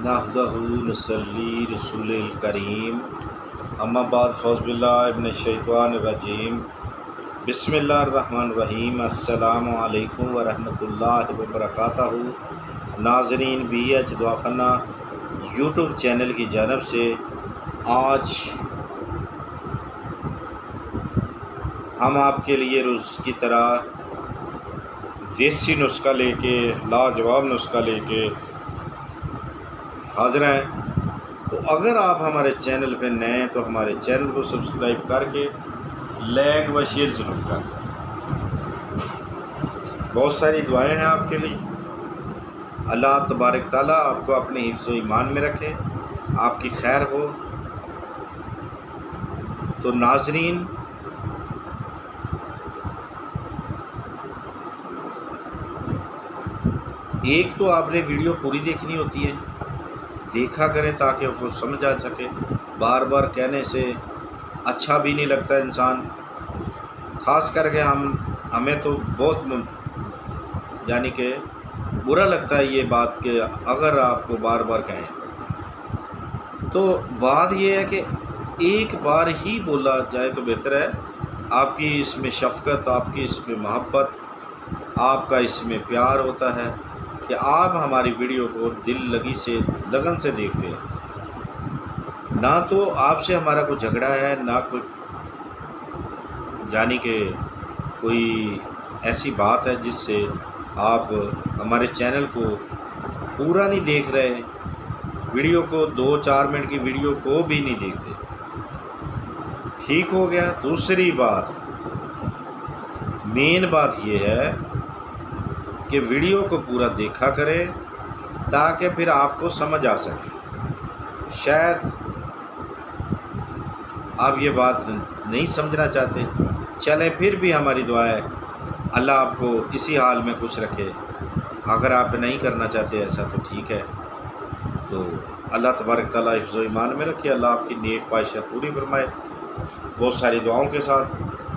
نحمدہ نصلی رسول الکریم اما بعد فاعوذ باللہ من الشیطان الرجیم بسم اللہ الرحمن الرحیم السلام علیکم ورحمۃ اللہ وبرکاتہ۔ ناظرین بی ایچ دعاخانہ یوٹیوب چینل کی جانب سے آج ہم آپ کے لیے روز کی طرح دیسی نسخہ لے کے لاجواب نسخہ لے کے حاضر ہیں۔ تو اگر آپ ہمارے چینل پہ نئے ہیں تو ہمارے چینل کو سبسکرائب کر کے لائک و شیئر ضرور کریں۔ بہت ساری دعائیں ہیں آپ کے لیے۔ اللہ تبارک تعالیٰ آپ کو اپنے حفظ و ایمان میں رکھے، آپ کی خیر ہو۔ تو ناظرین، ایک تو آپ نے ویڈیو پوری دیکھنی ہوتی ہے، دیکھا کریں تاکہ آپ کو سمجھ آ سکے۔ بار بار کہنے سے اچھا بھی نہیں لگتا انسان، خاص کر کے ہمیں تو بہت یعنی کہ برا لگتا ہے یہ بات کہ اگر آپ کو بار بار کہیں۔ تو بات یہ ہے کہ ایک بار ہی بولا جائے تو بہتر ہے۔ آپ کی اس میں شفقت، آپ کی اس میں محبت، آپ کا اس میں پیار ہوتا ہے کہ آپ ہماری ویڈیو کو دل لگن سے دیکھتے ہیں۔ نہ تو آپ سے ہمارا کوئی جھگڑا ہے، نہ کوئی یعنی کہ کوئی ایسی بات ہے جس سے آپ ہمارے چینل کو پورا نہیں دیکھ رہے، ویڈیو کو 2-4 منٹ کی ویڈیو کو بھی نہیں دیکھتے۔ ٹھیک ہو گیا۔ دوسری بات، مین بات یہ ہے کہ ویڈیو کو پورا دیکھا کرے تاکہ پھر آپ کو سمجھ آ سکے۔ شاید آپ یہ بات نہیں سمجھنا چاہتے، چلے پھر بھی ہماری دعا ہے اللہ آپ کو اسی حال میں خوش رکھے۔ اگر آپ نہیں کرنا چاہتے ایسا تو ٹھیک ہے، تو اللہ تبارک تعالیٰ حفظ و ایمان میں رکھے، اللہ آپ کی نیک خواہشات پوری فرمائے بہت ساری دعاؤں کے ساتھ۔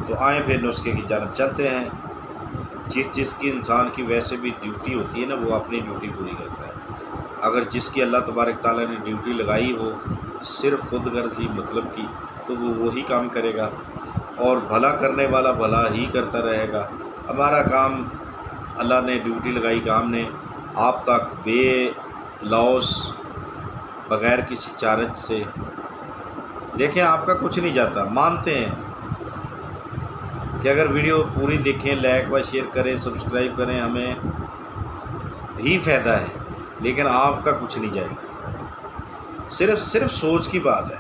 تو آئیں پھر نسخے کی جانب چلتے ہیں۔ جس کی انسان کی ویسے بھی ڈیوٹی ہوتی ہے نا، وہ اپنی ڈیوٹی پوری کرتا ہے۔ اگر جس کی اللہ تبارک تعالیٰ نے ڈیوٹی لگائی ہو صرف خود غرضی مطلب کی، تو وہ وہی کام کرے گا، اور بھلا کرنے والا بھلا ہی کرتا رہے گا۔ ہمارا کام، اللہ نے ڈیوٹی لگائی کام نے آپ تک بے لوس بغیر کسی چارج سے، دیکھیں آپ کا کچھ نہیں جاتا۔ مانتے ہیں کہ اگر ویڈیو پوری دیکھیں، لائک و شیئر کریں، سبسکرائب کریں، ہمیں بھی فائدہ ہے، لیکن آپ کا کچھ نہیں جائے گا۔ صرف سوچ کی بات ہے۔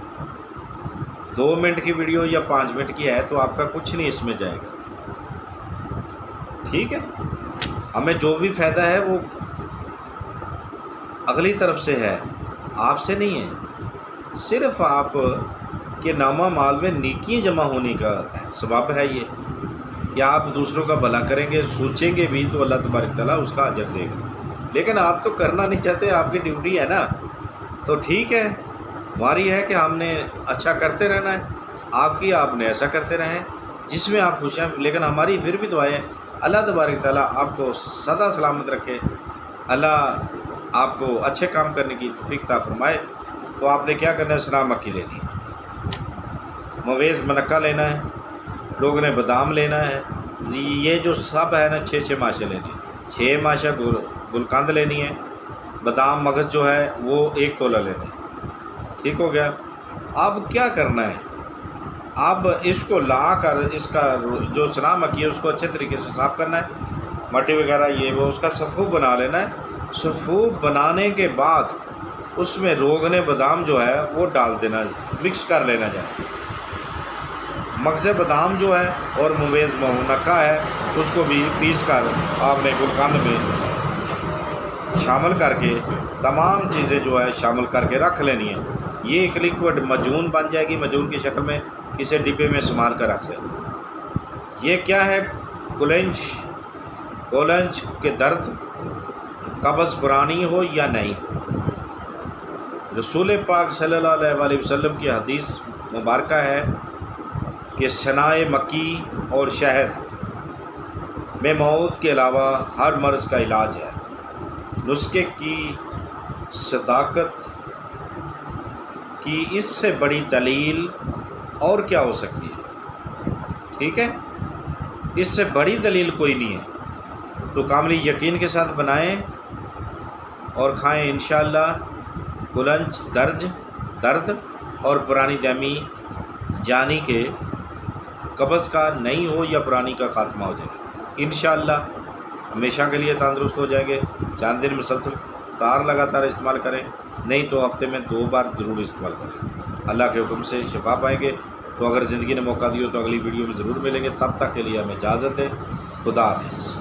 2 منٹ کی ویڈیو یا 5 منٹ کی ہے تو آپ کا کچھ نہیں اس میں جائے گا، ٹھیک ہے۔ ہمیں جو بھی فائدہ ہے وہ اگلی طرف سے ہے، آپ سے نہیں ہے۔ صرف آپ کے نامہ مال میں نیکیاں جمع ہونے کا سبب ہے یہ کہ آپ دوسروں کا بھلا کریں گے، سوچیں گے بھی تو اللہ تبارک تعالیٰ اس کا اجر دے گا۔ لیکن آپ تو کرنا نہیں چاہتے، آپ کی ڈیوٹی ہے نا، تو ٹھیک ہے، ہماری ہے کہ ہم نے اچھا کرتے رہنا ہے، آپ کی آپ نے ایسا کرتے رہیں جس میں آپ خوش ہیں۔ لیکن ہماری پھر بھی دعائیں اللہ تبارک تعالیٰ آپ کو سدا سلامت رکھے، اللہ آپ کو اچھے کام کرنے کی توفیق عطا فرمائے۔ تو آپ نے کیا کرنا ہے؟ سنا مکی لینی ہے، مویز منقع لینا ہے، لوگوں نے بادام لینا ہے، یہ جو سب ہے نا 6 ماشے لینے ہیں، 6 ماشا گلقند لینی ہے، بادام مغز جو ہے وہ 1 تولہ لینا ہے۔ ٹھیک ہو گیا۔ اب کیا کرنا ہے؟ اب اس کو لا کر اس کا جو سنا مکی ہے اس کو اچھے طریقے سے صاف کرنا ہے، مٹی وغیرہ یہ وہ اس کا صفوف بنا لینا ہے۔ صفوف بنانے کے بعد اس میں روغن بادام جو ہے وہ ڈال دینا، مکس کر لینا جائے۔ مغز بادام جو ہے اور مویز منقع ہے اس کو بھی پیس کر آپ نے گلقند میں شامل کر کے تمام چیزیں جو ہے شامل کر کے رکھ لینی ہے۔ یہ ایک لیکوڈ مجون بن جائے گی، مجون کی شکل میں، اسے ڈبے میں سنبھال کر رکھ لیں۔ یہ کیا ہے؟ کولنج کے درد، قبض پرانی ہو یا نہیں، رسول پاک صلی اللہ علیہ وسلم کی حدیث مبارکہ ہے کہ سنائے مکی اور شہد میں موت کے علاوہ ہر مرض کا علاج ہے۔ نسخے کی صداقت کی اس سے بڑی دلیل اور کیا ہو سکتی ہے؟ ٹھیک ہے، اس سے بڑی دلیل کوئی نہیں ہے۔ تو کاملی یقین کے ساتھ بنائیں اور کھائیں انشاءاللہ۔ کلنج درد اور پرانی دہمی جانی کے قبض کا نہیں ہو یا پرانی کا خاتمہ ہو جائے گا انشاءاللہ، ہمیشہ کے لیے تندرست ہو جائیں گے۔ 4 دن مسلسل تار لگاتار استعمال کریں، نہیں تو ہفتے میں 2 بار ضرور استعمال کریں، اللہ کے حکم سے شفا پائیں گے۔ تو اگر زندگی نے موقع دیا تو اگلی ویڈیو میں ضرور ملیں گے، تب تک کے لیے ہمیں اجازت ہے، خدا حافظ۔